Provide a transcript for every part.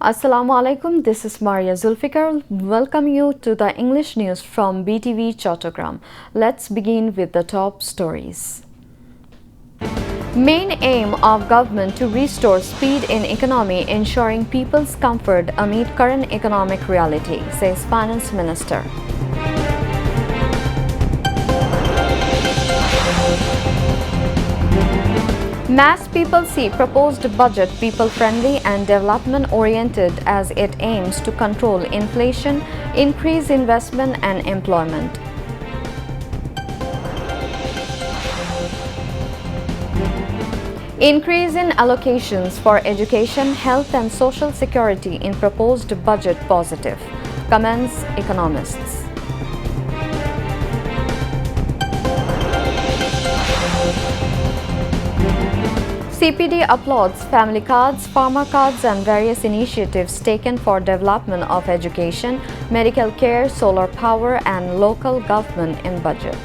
Assalamu alaikum, this is Maria Zulfikar. Welcome you to the English news from Btv-Chattogram. Let's begin with the top stories. Main aim of government to restore speed in economy, ensuring people's comfort amid current economic reality, says Finance Minister. Mass people see proposed budget people-friendly and development-oriented as it aims to control inflation, increase investment and employment. Increase in allocations for education, health and social security in proposed budget positive, comments economists. CPD applauds family cards, farmer cards and various initiatives taken for development of education, medical care, solar power and local government in budget.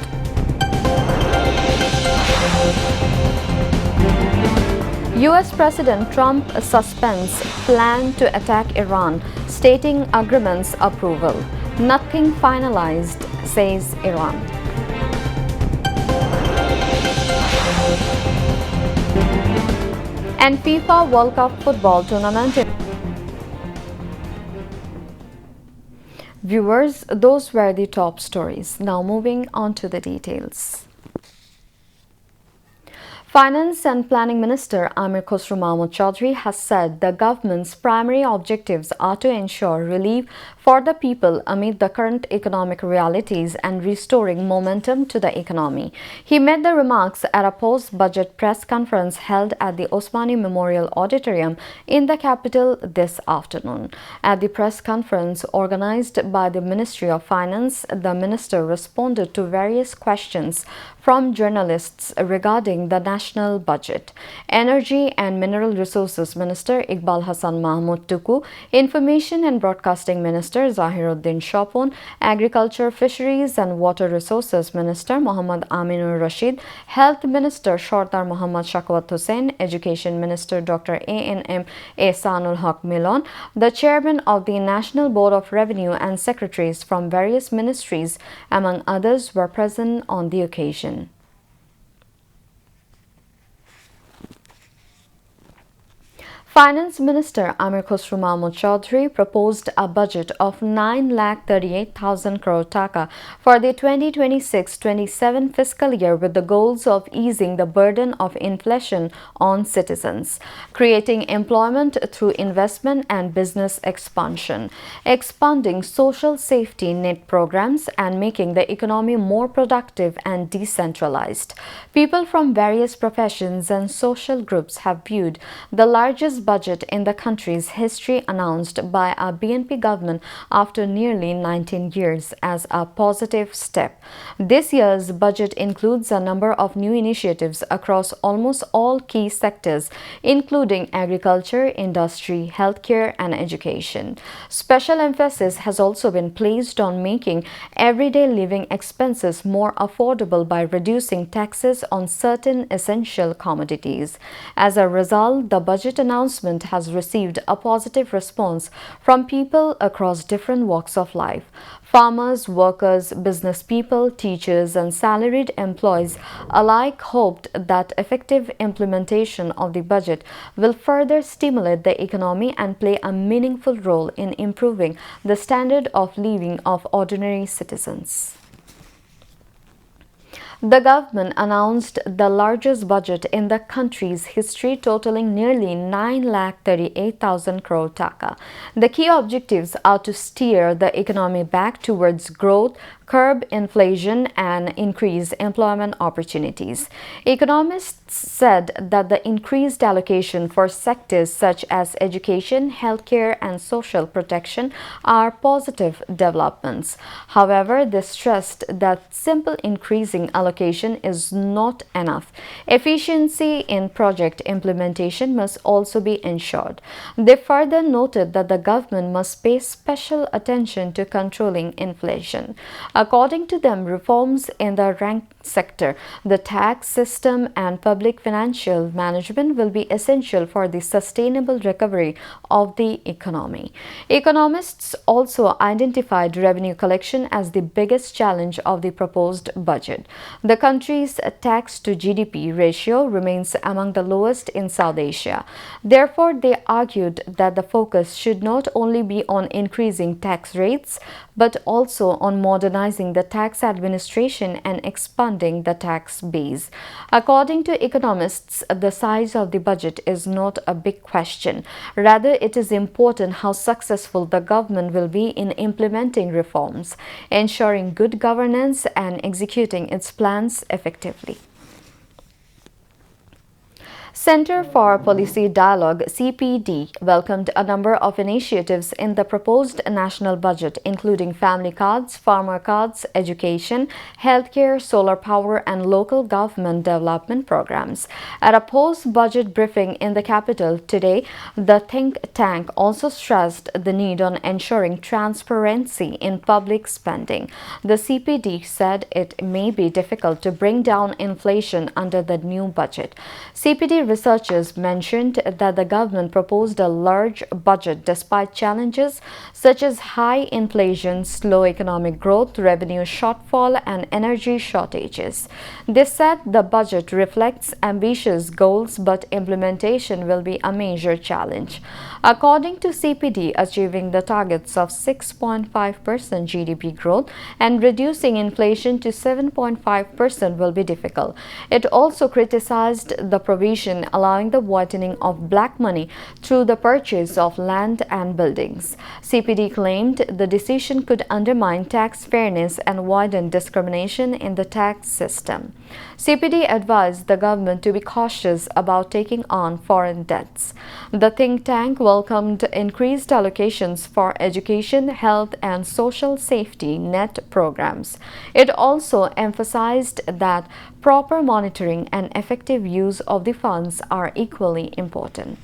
US President Trump suspends plan to attack Iran, stating agreement's approval. Nothing finalized, says Iran. And FIFA World Cup football tournament. Viewers, those were the top stories. Now moving on to the details. Finance and Planning Minister Amir Khosrow Mahmood Chaudhry has said the government's primary objectives are to ensure relief for the people amid the current economic realities and restoring momentum to the economy. He made the remarks at a post-budget press conference held at the Osmani Memorial Auditorium in the capital this afternoon. At the press conference organized by the Ministry of Finance, the minister responded to various questions from journalists regarding the national budget. Energy and Mineral Resources Minister Iqbal Hassan Mahmood Tuku, Information and Broadcasting Minister Zahiruddin Shapon, Agriculture, Fisheries and Water Resources Minister Mohammad Aminur Rashid, Health Minister Shortar Muhammad Shakwat Hussain, Education Minister Dr. A.N.M. Ehsanul Haq Milon, the Chairman of the National Board of Revenue and secretaries from various ministries, among others, were present on the occasion. Finance Minister Amir Khosrow Mahmood Chaudhry proposed a budget of 9,38,000 crore taka for the 2026-27 fiscal year with the goals of easing the burden of inflation on citizens, creating employment through investment and business expansion, expanding social safety net programs and making the economy more productive and decentralized. People from various professions and social groups have viewed the largest budget in the country's history announced by a BNP government after nearly 19 years as a positive step. This year's budget includes a number of new initiatives across almost all key sectors, including agriculture, industry, healthcare, and education. Special emphasis has also been placed on making everyday living expenses more affordable by reducing taxes on certain essential commodities. As a result, the budget announcement has received a positive response from people across different walks of life. Farmers, workers, business people, teachers, and salaried employees alike hoped that effective implementation of the budget will further stimulate the economy and play a meaningful role in improving the standard of living of ordinary citizens. The government announced the largest budget in the country's history, totaling nearly 9,38,000 crore taka. The key objectives are to steer the economy back towards growth, curb inflation and increase employment opportunities. Economists said that the increased allocation for sectors such as education, healthcare and social protection are positive developments. However, they stressed that simple increasing allocation is not enough. Efficiency in project implementation must also be ensured. They further noted that the government must pay special attention to controlling inflation. According to them, reforms in the rank sector, the tax system, and public financial management will be essential for the sustainable recovery of the economy. Economists also identified revenue collection as the biggest challenge of the proposed budget. The country's tax to GDP ratio remains among the lowest in South Asia. Therefore, they argued that the focus should not only be on increasing tax rates, but also on modernizing the tax administration and expanding the tax base. According to economists, the size of the budget is not a big question. Rather, it is important how successful the government will be in implementing reforms, ensuring good governance, and executing its plans effectively. Center for Policy Dialogue (CPD) welcomed a number of initiatives in the proposed national budget, including family cards, farmer cards, education, healthcare, solar power, and local government development programs. At a post-budget briefing in the capital today, the think tank also stressed the need on ensuring transparency in public spending. The CPD said it may be difficult to bring down inflation under the new budget. CPD researchers mentioned that the government proposed a large budget despite challenges such as high inflation, slow economic growth, revenue shortfall, and energy shortages. They said the budget reflects ambitious goals, but implementation will be a major challenge. According to CPD, achieving the targets of 6.5% GDP growth and reducing inflation to 7.5% will be difficult. It also criticized the provision allowing the whitening of black money through the purchase of land and buildings. CPD claimed the decision could undermine tax fairness and widen discrimination in the tax system. CPD advised the government to be cautious about taking on foreign debts. The think tank welcomed increased allocations for education, health, and social safety net programs. It also emphasized that proper monitoring and effective use of the funds are equally important.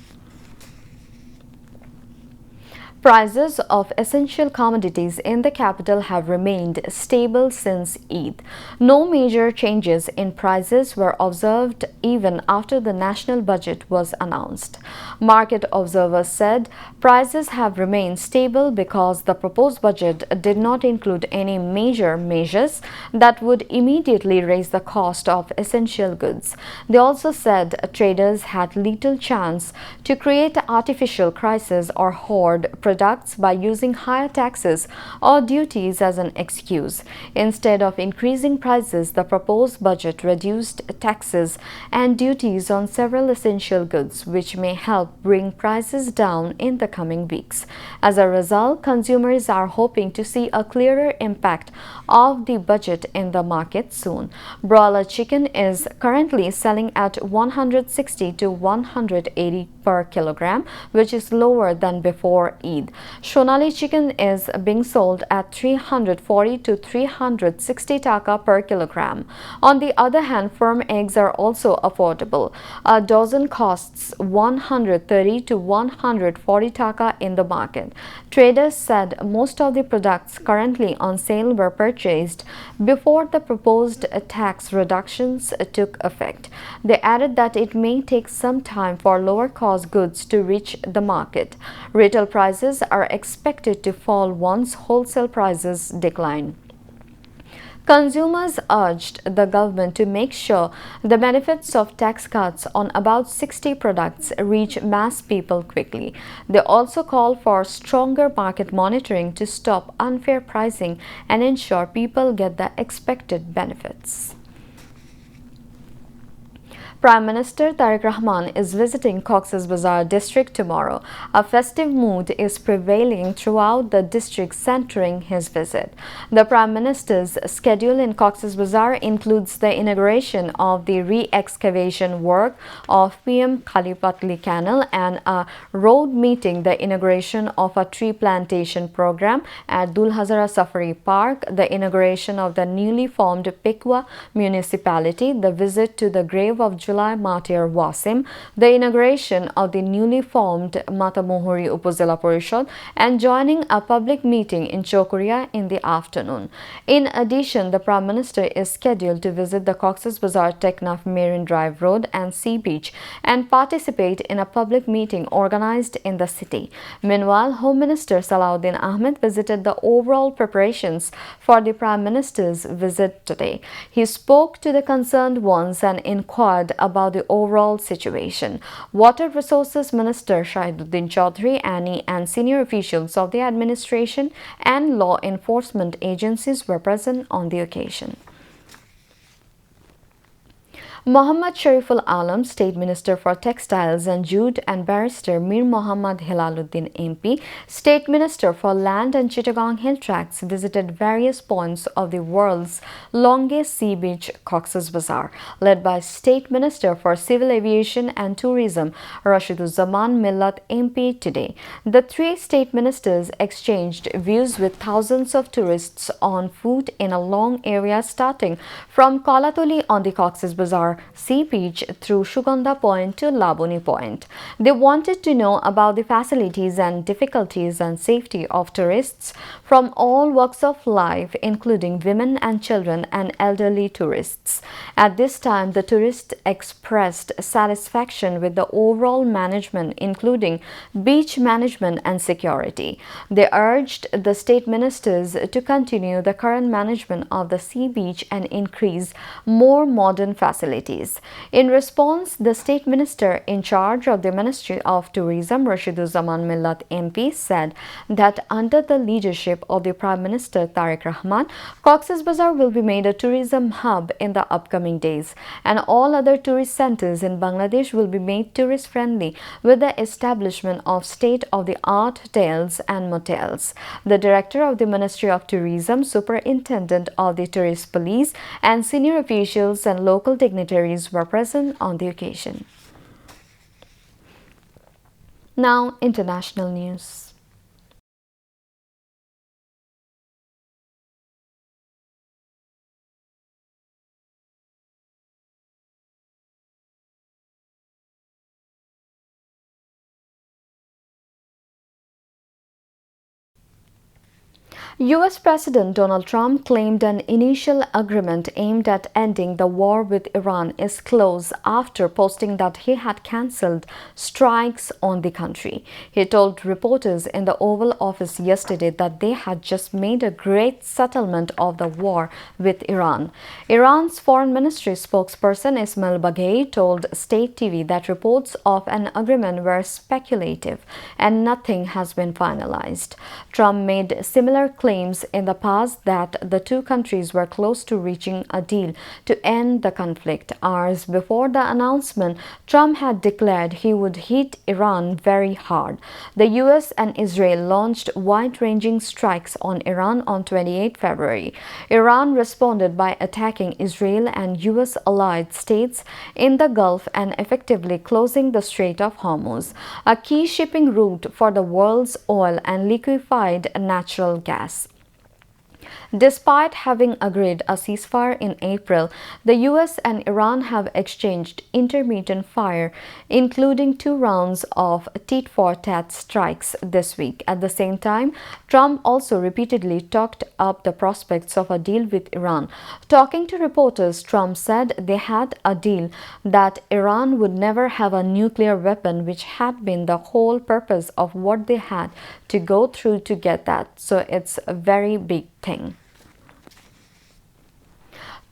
Prices of essential commodities in the capital have remained stable since Eid. No major changes in prices were observed even after the national budget was announced. Market observers said prices have remained stable because the proposed budget did not include any major measures that would immediately raise the cost of essential goods. They also said traders had little chance to create artificial crisis or hoard products by using higher taxes or duties as an excuse. Instead of increasing prices, the proposed budget reduced taxes and duties on several essential goods, which may help bring prices down in the coming weeks. As a result, consumers are hoping to see a clearer impact of the budget in the market soon. Broiler chicken is currently selling at 160 to 180 per kilogram, which is lower than before Eid. Shonali chicken is being sold at 340 to 360 taka per kilogram. On the other hand, firm eggs are also affordable. A dozen costs 130 to 140 taka in the market. Traders said most of the products currently on sale were purchased before the proposed tax reductions took effect. They added that it may take some time for lower cost goods to reach the market. Retail prices are expected to fall once wholesale prices decline. Consumers urged the government to make sure the benefits of tax cuts on about 60 products reach mass people quickly. They also called for stronger market monitoring to stop unfair pricing and ensure people get the expected benefits. Prime Minister Tariq Rahman is visiting Cox's Bazar district tomorrow. A festive mood is prevailing throughout the district centering his visit. The Prime Minister's schedule in Cox's Bazar includes the inauguration of the re-excavation work of PM Khalipatli Canal and a road meeting, the inauguration of a tree plantation program at Dul Hazara Safari Park, the inauguration of the newly formed Pikwa municipality, the visit to the grave of Baitullah Matir Wasim, the inauguration of the newly formed Matamohuri Upazila Parishad, and joining a public meeting in Chokuria in the afternoon. In addition, the Prime Minister is scheduled to visit the Cox's Bazar Teknaf Marine Drive Road and Sea Beach and participate in a public meeting organized in the city. Meanwhile, Home Minister Salahuddin Ahmed visited the overall preparations for the Prime Minister's visit today. He spoke to the concerned ones and inquired about the overall situation. Water Resources Minister Shahiduddin Chaudhary, Annie, and senior officials of the administration and law enforcement agencies were present on the occasion. Mohammad Shariful Alam, State Minister for Textiles and Jute, and Barrister Mir Mohammad Hilaluddin MP, State Minister for Land and Chittagong Hill Tracts, visited various points of the world's longest sea beach, Cox's Bazar, led by State Minister for Civil Aviation and Tourism, Rashiduzzaman Millat MP today. The three state ministers exchanged views with thousands of tourists on foot in a long area starting from Kolatuli on the Cox's Bazar Sea Beach through Shuganda Point to Labuni Point. They wanted to know about the facilities and difficulties and safety of tourists from all walks of life, including women and children and elderly tourists. At this time, the tourists expressed satisfaction with the overall management, including beach management and security. They urged the state ministers to continue the current management of the sea beach and increase more modern facilities. In response, the state minister in charge of the Ministry of Tourism, Rashiduzzaman Millat MP, said that under the leadership of the Prime Minister Tariq Rahman, Cox's Bazar will be made a tourism hub in the upcoming days, and all other tourist centers in Bangladesh will be made tourist-friendly with the establishment of state-of-the-art hotels and motels. The Director of the Ministry of Tourism, Superintendent of the Tourist Police, and senior officials and local dignitaries were present on the occasion. Now, international news. US President Donald Trump claimed an initial agreement aimed at ending the war with Iran is close after posting that he had cancelled strikes on the country. He told reporters in the Oval Office yesterday that they had just made a great settlement of the war with Iran. Iran's Foreign Ministry spokesperson Ismail Baghei told State TV that reports of an agreement were speculative and nothing has been finalized. Trump made similar claims in the past that the two countries were close to reaching a deal to end the conflict. Hours before the announcement, Trump had declared he would hit Iran very hard. The US and Israel launched wide-ranging strikes on Iran on 28 February. Iran responded by attacking Israel and US allied states in the Gulf and effectively closing the Strait of Hormuz, a key shipping route for the world's oil and liquefied natural gas. Despite having agreed a ceasefire in April, the US and Iran have exchanged intermittent fire, including 2 rounds of tit-for-tat strikes this week. At the same time, Trump also repeatedly talked up the prospects of a deal with Iran. Talking to reporters, Trump said they had a deal that Iran would never have a nuclear weapon, which had been the whole purpose of what they had to go through to get that. So it's a very big thing.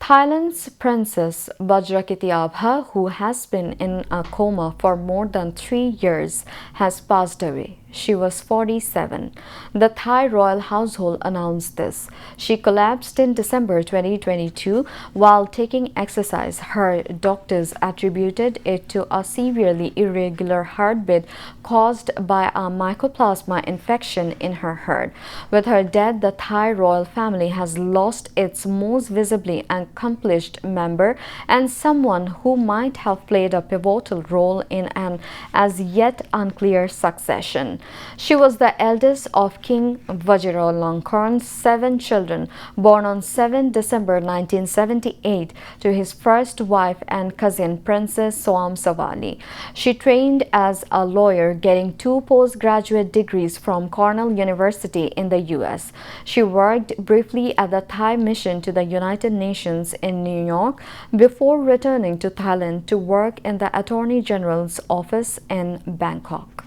Thailand's Princess Vajrakiti Abha, who has been in a coma for more than 3 years, has passed away. She was 47. The Thai royal household announced this. She collapsed in December 2022 while taking exercise. Her doctors attributed it to a severely irregular heartbeat caused by a mycoplasma infection in her heart. With her death, the Thai royal family has lost its most visibly accomplished member and someone who might have played a pivotal role in an as yet unclear succession. children. She was the eldest of King Vajiralongkorn's 7 children, born on 7 December 1978 to his first wife and cousin Princess Soamsawali. She trained as a lawyer, getting 2 postgraduate degrees from Cornell University in the U.S. She worked briefly at the Thai mission to the United Nations in New York before returning to Thailand to work in the Attorney General's office in Bangkok.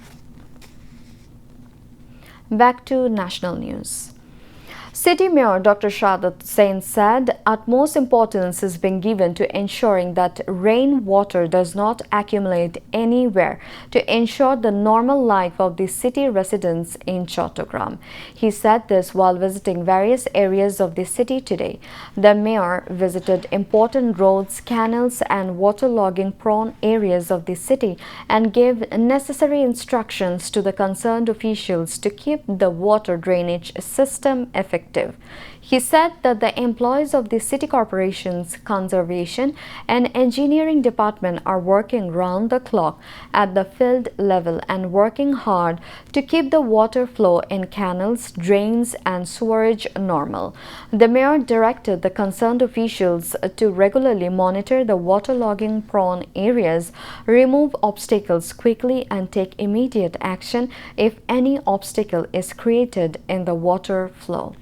Back to national news. City Mayor Dr. Shadat Sen said utmost importance is being given to ensuring that rainwater does not accumulate anywhere to ensure the normal life of the city residents in Chattogram. He said this while visiting various areas of the city today. The mayor visited important roads, canals and waterlogging prone areas of the city and gave necessary instructions to the concerned officials to keep the water drainage system effective. He said that the employees of the city corporation's conservation and engineering department are working round the clock at the field level and working hard to keep the water flow in canals, drains and sewerage normal. The mayor directed the concerned officials to regularly monitor the waterlogging prone areas, remove obstacles quickly and take immediate action if any obstacle is created in the water flow.